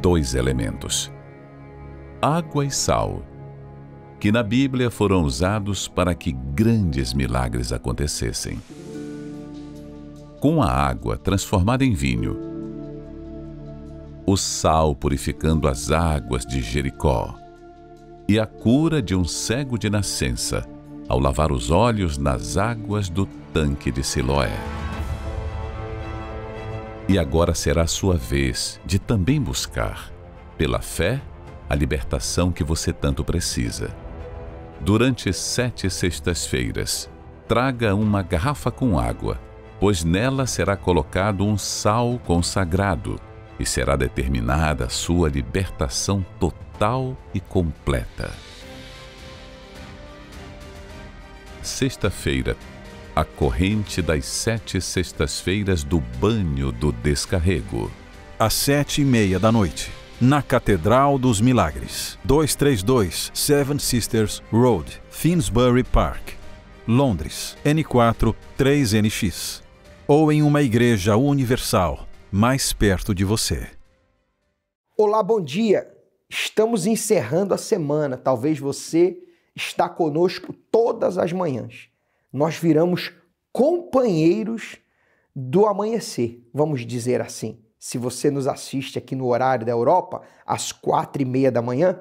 dois elementos: água e sal, que na Bíblia foram usados para que grandes milagres acontecessem. Com a água transformada em vinho, o sal purificando as águas de Jericó, e a cura de um cego de nascença ao lavar os olhos nas águas do tanque de Siloé. E agora será a sua vez de também buscar, pela fé, a libertação que você tanto precisa. Durante 7 sextas-feiras, traga uma garrafa com água, pois nela será colocado um sal consagrado e será determinada a sua libertação total e completa. Sexta-feira, a corrente das 7 sextas-feiras do banho do descarrego. Às 7h30 da noite, na Catedral dos Milagres, 232 Seven Sisters Road, Finsbury Park, Londres, N4 3NX. Ou em uma igreja universal, mais perto de você. Olá, bom dia! Estamos encerrando a semana. Talvez você está conosco todas as manhãs. Nós viramos companheiros do amanhecer, vamos dizer assim. Se você nos assiste aqui no horário da Europa, às 4h30 da manhã,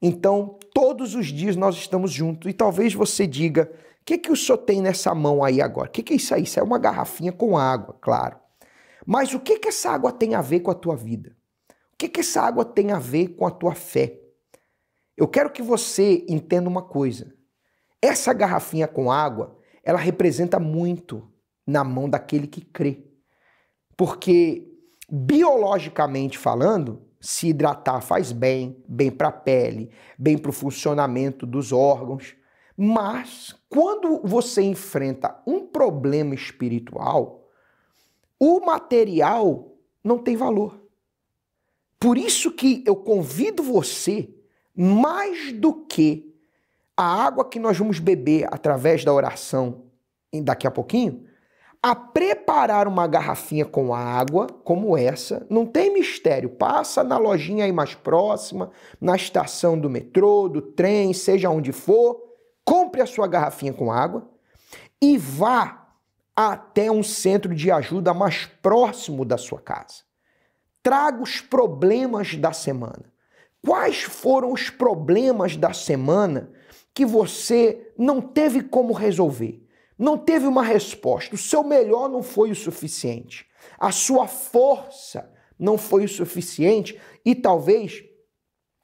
então todos os dias nós estamos juntos. E talvez você diga, o que o senhor tem nessa mão aí agora? O que é isso aí? Isso é uma garrafinha com água, claro. Mas o que essa água tem a ver com a tua vida? O que essa água tem a ver com a tua fé? Eu quero que você entenda uma coisa. Essa garrafinha com água, ela representa muito na mão daquele que crê. Porque, biologicamente falando, se hidratar faz bem, bem para a pele, bem para o funcionamento dos órgãos. Mas, quando você enfrenta um problema espiritual, o material não tem valor. Por isso que eu convido você, mais do que a água que nós vamos beber através da oração daqui a pouquinho, a preparar uma garrafinha com água como essa. Não tem mistério, passa na lojinha aí mais próxima, na estação do metrô, do trem, seja onde for, compre a sua garrafinha com água e vá até um centro de ajuda mais próximo da sua casa. Traga os problemas da semana. Quais foram os problemas da semana que você não teve como resolver? Não teve uma resposta. O seu melhor não foi o suficiente. A sua força não foi o suficiente e talvez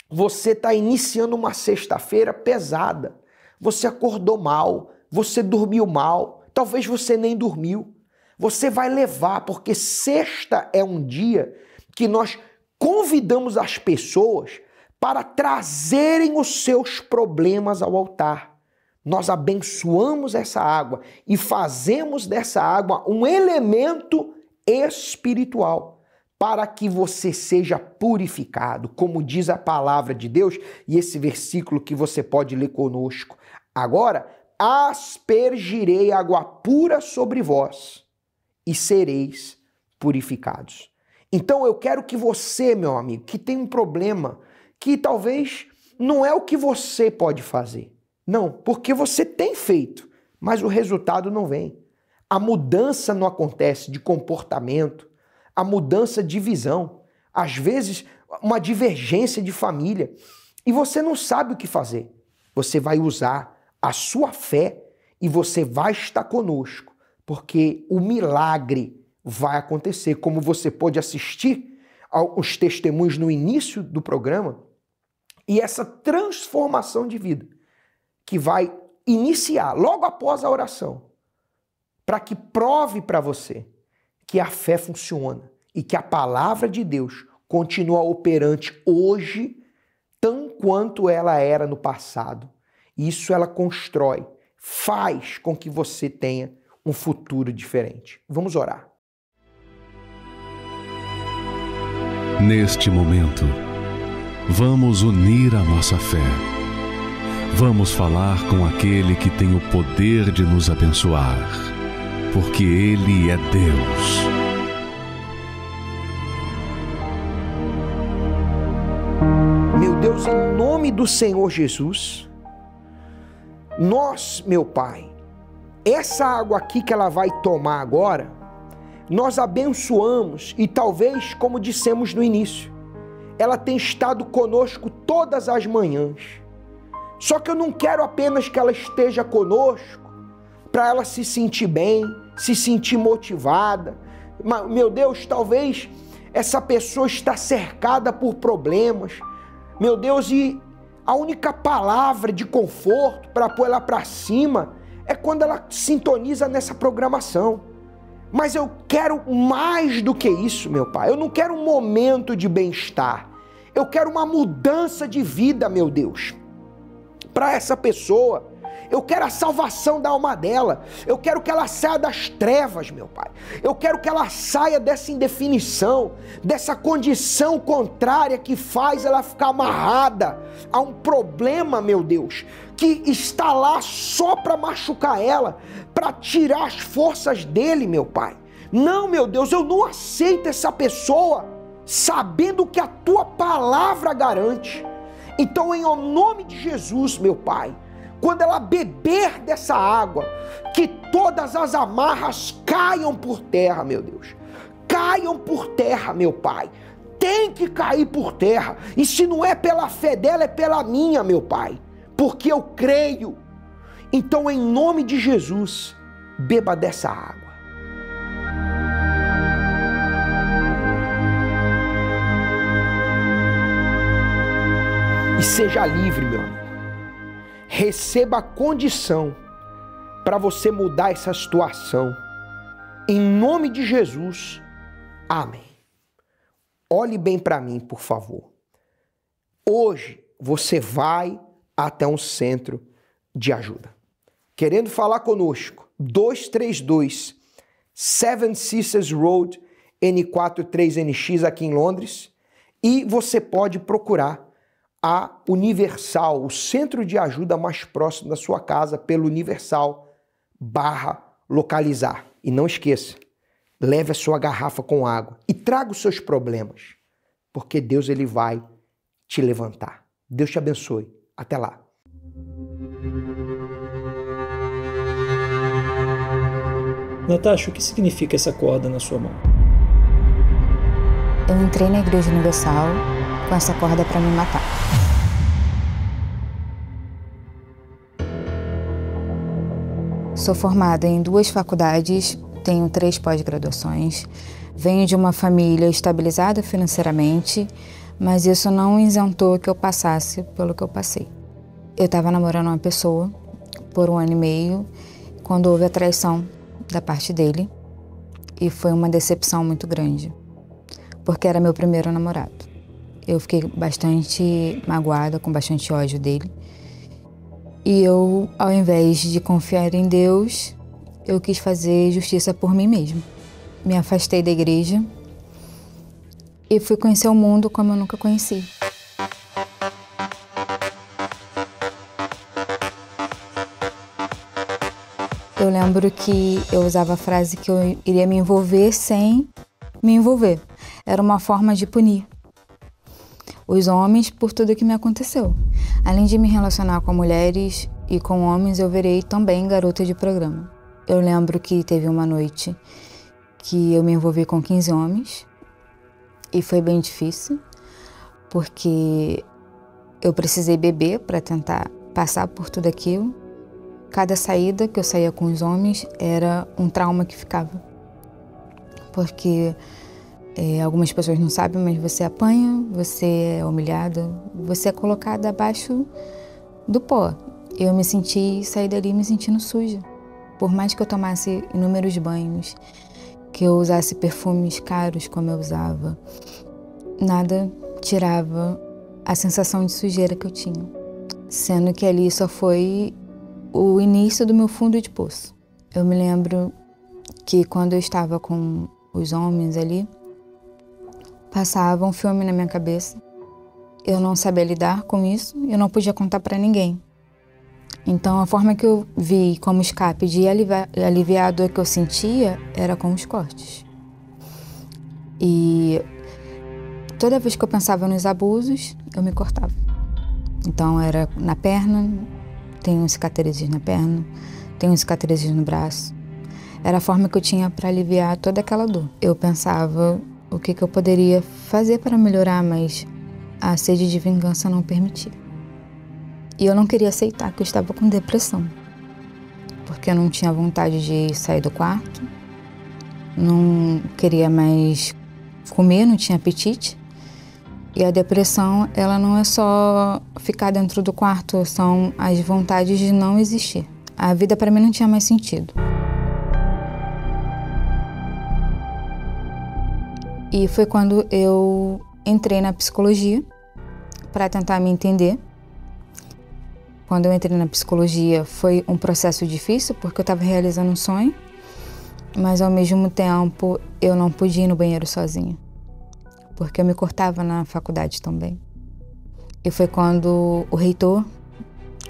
você está iniciando uma sexta-feira pesada. Você acordou mal, você dormiu mal, talvez você nem dormiu. Você vai levar, porque sexta é um dia que nós convidamos as pessoas para trazerem os seus problemas ao altar. Nós abençoamos essa água e fazemos dessa água um elemento espiritual para que você seja purificado, como diz a palavra de Deus e esse versículo que você pode ler conosco. Agora, aspergirei água pura sobre vós e sereis purificados. Então eu quero que você, meu amigo, que tem um problema que talvez não é o que você pode fazer. Não, porque você tem feito, mas o resultado não vem. A mudança não acontece de comportamento, a mudança de visão, às vezes uma divergência de família, e você não sabe o que fazer. Você vai usar a sua fé e você vai estar conosco, porque o milagre vai acontecer, como você pode assistir aos testemunhos no início do programa, e essa transformação de vida que vai iniciar logo após a oração, para que prove para você que a fé funciona e que a palavra de Deus continua operante hoje, tão quanto ela era no passado. Isso ela constrói, faz com que você tenha um futuro diferente. Vamos orar. Neste momento, vamos unir a nossa fé. Vamos falar com aquele que tem o poder de nos abençoar, porque Ele é Deus. Deus, em nome do Senhor Jesus, nós, meu Pai, essa água aqui que ela vai tomar agora, nós abençoamos e talvez, como dissemos no início, ela tem estado conosco todas as manhãs. Só que eu não quero apenas que ela esteja conosco para ela se sentir bem, se sentir motivada. Mas, meu Deus, talvez essa pessoa está cercada por problemas, meu Deus, e a única palavra de conforto para pôr ela para cima é quando ela sintoniza nessa programação. Mas eu quero mais do que isso, meu Pai. Eu não quero um momento de bem-estar. Eu quero uma mudança de vida, meu Deus, para essa pessoa. Eu quero a salvação da alma dela. Eu quero que ela saia das trevas, meu Pai. Eu quero que ela saia dessa indefinição, dessa condição contrária que faz ela ficar amarrada a um problema, meu Deus, que está lá só para machucar ela, para tirar as forças dele, meu Pai. Não, meu Deus, eu não aceito essa pessoa sabendo que a Tua palavra garante. Então, em nome de Jesus, meu Pai, quando ela beber dessa água, que todas as amarras caiam por terra, meu Deus. Caiam por terra, meu Pai. Tem que cair por terra. E se não é pela fé dela, é pela minha, meu Pai. Porque eu creio. Então, em nome de Jesus, beba dessa água. E seja livre, meu amigo. Receba a condição para você mudar essa situação. Em nome de Jesus. Amém. Olhe bem para mim, por favor. Hoje você vai até um centro de ajuda. Querendo falar conosco, 232 Seven Sisters Road, N43NX, aqui em Londres. E você pode procurar a Universal, o centro de ajuda mais próximo da sua casa, pelo Universal/localizar. E não esqueça, leve a sua garrafa com água e traga os seus problemas, porque Deus ele vai te levantar. Deus te abençoe. Até lá. Natasha, o que significa essa corda na sua mão? Eu entrei na Igreja Universal com essa corda para me matar. Sou formada em 2 faculdades, tenho 3 pós-graduações, venho de uma família estabilizada financeiramente, mas isso não isentou que eu passasse pelo que eu passei. Eu estava namorando uma pessoa por 1 ano e meio, quando houve a traição da parte dele, e foi uma decepção muito grande, porque era meu primeiro namorado. Eu fiquei bastante magoada, com bastante ódio dele. E eu, ao invés de confiar em Deus, eu quis fazer justiça por mim mesma. Me afastei da igreja e fui conhecer o mundo como eu nunca conheci. Eu lembro que eu usava a frase que eu iria me envolver sem me envolver. Era uma forma de punir os homens por tudo que me aconteceu. Além de me relacionar com mulheres e com homens, eu virei também garota de programa. Eu lembro que teve uma noite que eu me envolvi com 15 homens e foi bem difícil, porque eu precisei beber para tentar passar por tudo aquilo. Cada saída que eu saía com os homens era um trauma que ficava, porque algumas pessoas não sabem, mas você apanha, você é humilhada, você é colocada abaixo do pó. Eu me saí dali me sentindo suja. Por mais que eu tomasse inúmeros banhos, que eu usasse perfumes caros como eu usava, nada tirava a sensação de sujeira que eu tinha. Sendo que ali só foi o início do meu fundo de poço. Eu me lembro que quando eu estava com os homens ali, passava um filme na minha cabeça. Eu não sabia lidar com isso, eu não podia contar para ninguém. Então a forma que eu vi como escape de aliviar a dor que eu sentia era com os cortes. E toda vez que eu pensava nos abusos, eu me cortava. Então era na perna, tenho cicatrizes na perna, tenho cicatrizes no braço. Era a forma que eu tinha para aliviar toda aquela dor. Eu pensava o que eu poderia fazer para melhorar, mas a sede de vingança não permitia. E eu não queria aceitar que eu estava com depressão, porque eu não tinha vontade de sair do quarto, não queria mais comer, não tinha apetite. E a depressão, ela não é só ficar dentro do quarto, são as vontades de não existir. A vida para mim não tinha mais sentido. E foi quando eu entrei na psicologia para tentar me entender. Quando eu entrei na psicologia foi um processo difícil, porque eu estava realizando um sonho, mas ao mesmo tempo eu não podia ir no banheiro sozinha, porque eu me cortava na faculdade também. E foi quando o reitor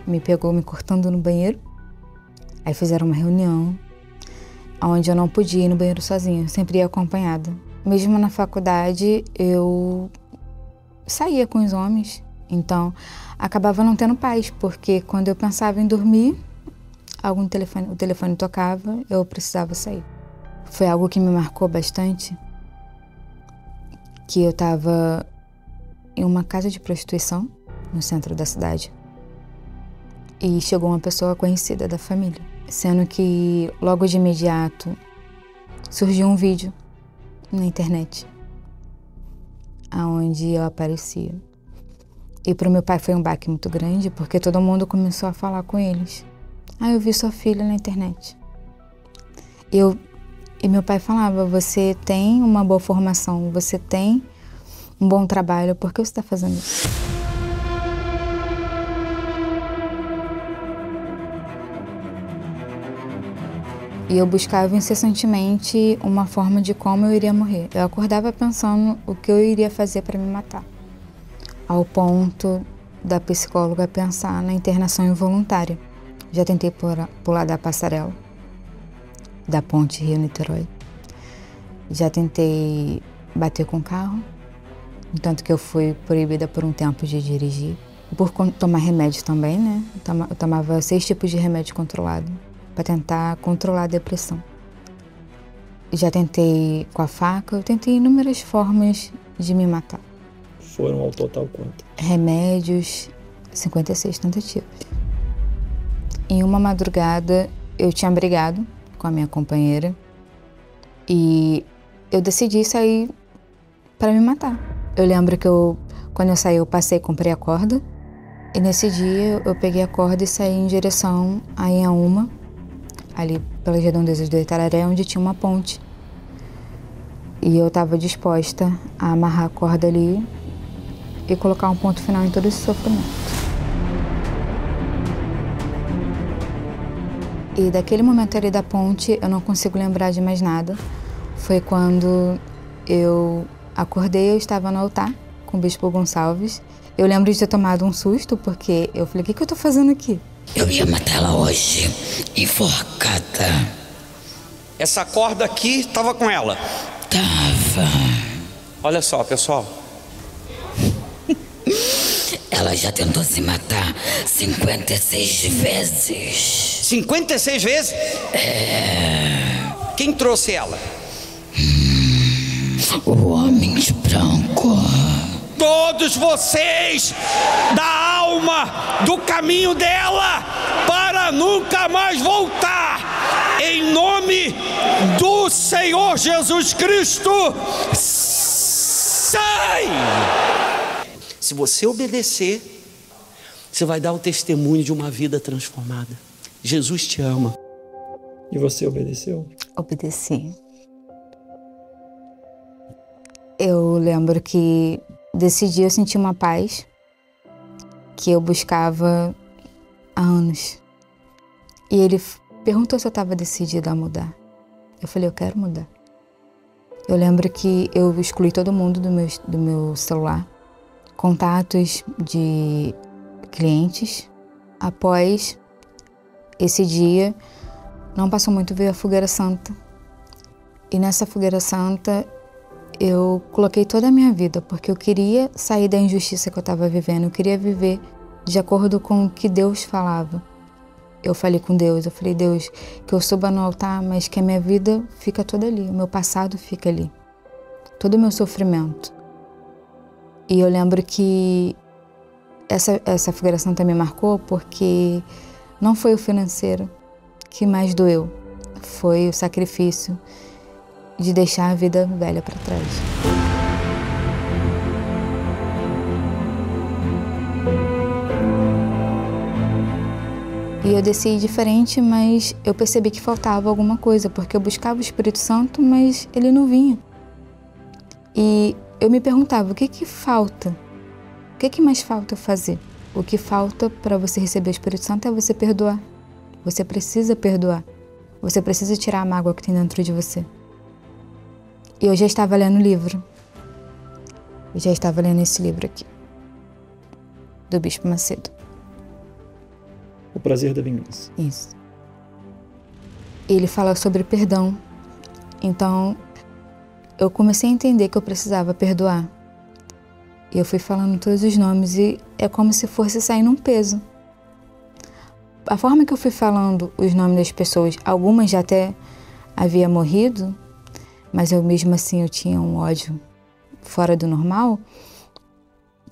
me pegou me cortando no banheiro. Aí fizeram uma reunião onde eu não podia ir no banheiro sozinha, eu sempre ia acompanhada. Mesmo na faculdade eu saía com os homens, então acabava não tendo paz, porque quando eu pensava em dormir, o telefone tocava, eu precisava sair. Foi algo que me marcou bastante, que eu estava em uma casa de prostituição no centro da cidade e chegou uma pessoa conhecida da família, sendo que logo de imediato surgiu um vídeo na internet aonde eu aparecia. E para o meu pai foi um baque muito grande, porque todo mundo começou a falar com eles. Eu vi sua filha na internet. E meu pai falava, você tem uma boa formação, você tem um bom trabalho, por que você está fazendo isso? E eu buscava incessantemente uma forma de como eu iria morrer. Eu acordava pensando o que eu iria fazer para me matar, ao ponto da psicóloga pensar na internação involuntária. Já tentei pular da passarela, da ponte Rio-Niterói. Já tentei bater com o carro, tanto que eu fui proibida por um tempo de dirigir. Por tomar remédio também, né? Eu tomava 6 tipos de remédio controlado para tentar controlar a depressão. Já tentei com a faca, eu tentei inúmeras formas de me matar. Foram ao total quanto? Remédios, 56 tentativas. Em uma madrugada, eu tinha brigado com a minha companheira e eu decidi sair para me matar. Eu lembro que quando eu saí, eu passei e comprei a corda. E nesse dia, eu peguei a corda e saí em direção a Inhaúma, ali pelas redondezas do Itararé, onde tinha uma ponte. E eu estava disposta a amarrar a corda ali e colocar um ponto final em todo esse sofrimento. E daquele momento ali da ponte, eu não consigo lembrar de mais nada. Foi quando eu acordei, eu estava no altar com o Bispo Gonçalves. Eu lembro de ter tomado um susto, porque eu falei, o que eu tô fazendo aqui? Eu ia matar ela hoje, enforcada. Essa corda aqui estava com ela? Tava. Olha só, pessoal. Ela já tentou se matar 56 vezes. 56 vezes? Quem trouxe ela? O homem de branco. Todos vocês da alma do caminho dela para nunca mais voltar. Em nome do Senhor Jesus Cristo, sai! Se você obedecer, você vai dar o testemunho de uma vida transformada. Jesus te ama. E você obedeceu? Obedeci. Eu lembro que desse dia eu senti uma paz que eu buscava há anos. E ele perguntou se eu estava decidida a mudar. Eu falei, eu quero mudar. Eu lembro que eu excluí todo mundo do meu celular, contatos de clientes. Após esse dia, não passou muito, veio a Fogueira Santa. E nessa Fogueira Santa, eu coloquei toda a minha vida, porque eu queria sair da injustiça que eu estava vivendo, eu queria viver de acordo com o que Deus falava. Eu falei com Deus, eu falei, Deus, que eu suba no altar, mas que a minha vida fica toda ali, o meu passado fica ali, todo o meu sofrimento. E eu lembro que essa figuração também marcou porque não foi o financeiro que mais doeu, foi o sacrifício de deixar a vida velha para trás. E eu desci diferente, mas eu percebi que faltava alguma coisa, porque eu buscava o Espírito Santo, mas ele não vinha. E eu me perguntava, o que falta? O que mais falta fazer? O que falta para você receber o Espírito Santo é você perdoar. Você precisa perdoar. Você precisa tirar a mágoa que tem dentro de você. E eu já estava lendo o livro. Eu já estava lendo esse livro aqui, do Bispo Macedo. O Prazer da Vingança. Isso. Ele fala sobre perdão. Então, eu comecei a entender que eu precisava perdoar. E eu fui falando todos os nomes e é como se fosse saindo um peso. A forma que eu fui falando os nomes das pessoas, algumas já até havia morrido, mas eu mesmo assim eu tinha um ódio fora do normal.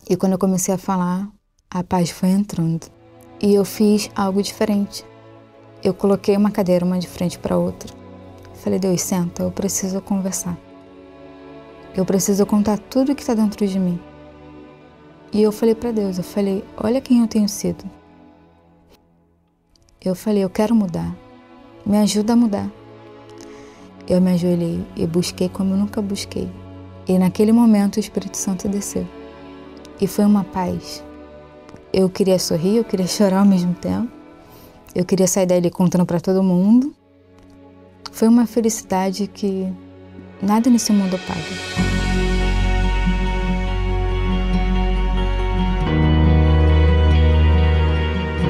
E quando eu comecei a falar, a paz foi entrando. E eu fiz algo diferente. Eu coloquei uma cadeira uma de frente para a outra. Falei, Deus, senta, eu preciso conversar. Eu preciso contar tudo que está dentro de mim. E eu falei para Deus, eu falei, olha quem eu tenho sido. Eu falei, eu quero mudar. Me ajuda a mudar. Eu me ajoelhei e busquei como eu nunca busquei. E naquele momento o Espírito Santo desceu. E foi uma paz. Eu queria sorrir, eu queria chorar ao mesmo tempo. Eu queria sair dali contando para todo mundo. Foi uma felicidade que nada nesse mundo paga.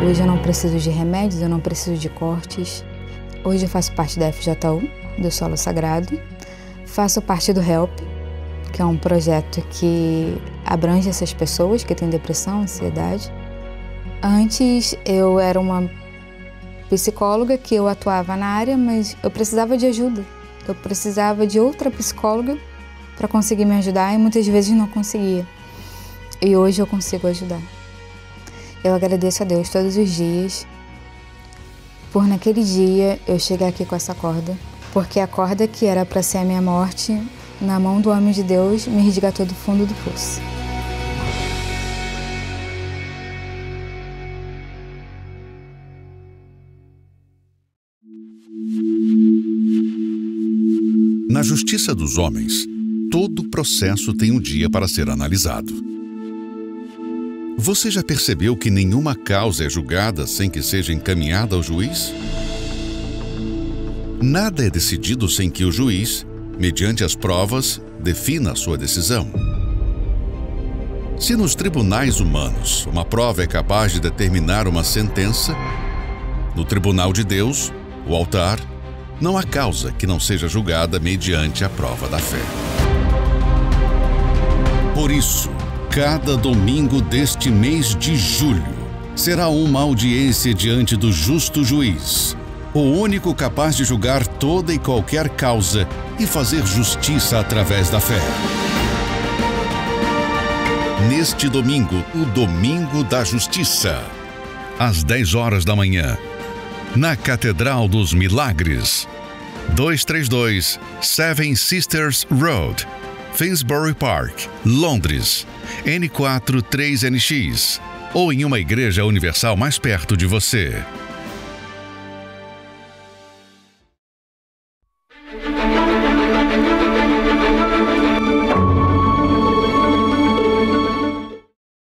Hoje eu não preciso de remédios, eu não preciso de cortes. Hoje eu faço parte da FJU, do Solo Sagrado. Faço parte do HELP, que é um projeto que abrange essas pessoas que têm depressão, ansiedade. Antes eu era uma psicóloga que eu atuava na área, mas eu precisava de ajuda. Eu precisava de outra psicóloga para conseguir me ajudar e muitas vezes não conseguia. E hoje eu consigo ajudar. Eu agradeço a Deus todos os dias por naquele dia eu chegar aqui com essa corda, porque a corda que era para ser a minha morte, na mão do homem de Deus, me resgatou do fundo do poço. Na justiça dos homens, todo processo tem um dia para ser analisado. Você já percebeu que nenhuma causa é julgada sem que seja encaminhada ao juiz? Nada é decidido sem que o juiz, mediante as provas, defina a sua decisão. Se nos tribunais humanos uma prova é capaz de determinar uma sentença, no tribunal de Deus, o altar, não há causa que não seja julgada mediante a prova da fé. Por isso, cada domingo deste mês de julho será uma audiência diante do justo juiz, o único capaz de julgar toda e qualquer causa e fazer justiça através da fé. Neste domingo, o Domingo da Justiça, às 10 horas da manhã, na Catedral dos Milagres, 232 Seven Sisters Road, Finsbury Park, Londres, N4 3NX, ou em uma igreja universal mais perto de você.